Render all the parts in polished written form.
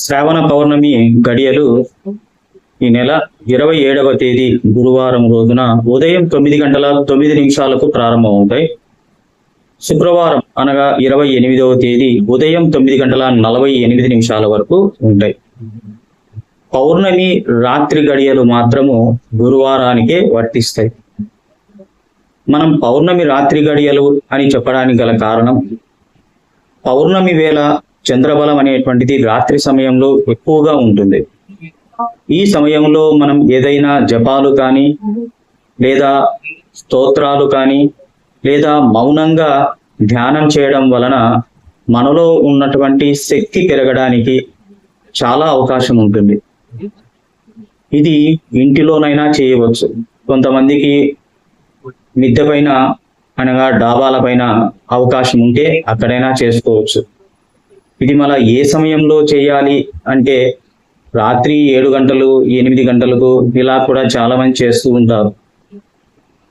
శ్రావణ పౌర్ణమి గడియలు ఈ నెల 27వ తేదీ గురువారం రోజున ఉదయం 9 గంటల 9 నిమిషాలకు ప్రారంభమవుతాయి. శుక్రవారం అనగా 28వ తేదీ ఉదయం 9 గంటల 48 నిమిషాల వరకు ఉంటాయి. పౌర్ణమి రాత్రి గడియలు మాత్రము గురువారానికే వర్తిస్తాయి. మనం పౌర్ణమి రాత్రి గడియలు అని చెప్పడానికి గల కారణం, పౌర్ణమి వేళ చంద్రబలం అనేటువంటిది రాత్రి సమయంలో ఎక్కువగా ఉంటుంది. ఈ సమయంలో మనం ఏదైనా జపాలు కానీ లేదా స్తోత్రాలు కానీ లేదా మౌనంగా ధ్యానం చేయడం వలన మనలో ఉన్నటువంటి శక్తి పెరగడానికి చాలా అవకాశం ఉంటుంది. ఇది ఇంటిలోనైనా చేయవచ్చు. కొంతమందికి మిద్దె పైన అనగా డాబాల పైన అవకాశం ఉంటే అక్కడైనా చేసుకోవచ్చు. ఇది మళ్ళీ ఏ సమయంలో చేయాలి అంటే రాత్రి 7 గంటలు 8 గంటలకు ఇలా కూడా చాలా మంది చేస్తూ ఉంటారు.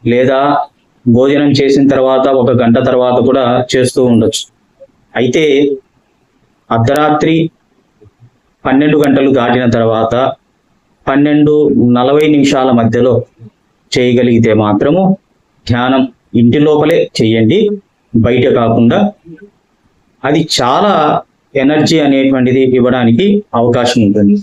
లేదా భోజనం చేసిన తర్వాత 1 గంట తర్వాత కూడా చేస్తూ ఉండొచ్చు. అయితే అర్ధరాత్రి 12 గంటలు దాటిన తర్వాత 12:40 మధ్యలో చేయగలిగితే మాత్రము ధ్యానం ఇంటి లోపలే చెయ్యండి, బయట కాకుండా. అది చాలా ఎనర్జీ అనేటువంటిది ఇవ్వడానికి అవకాశం ఉంటుంది.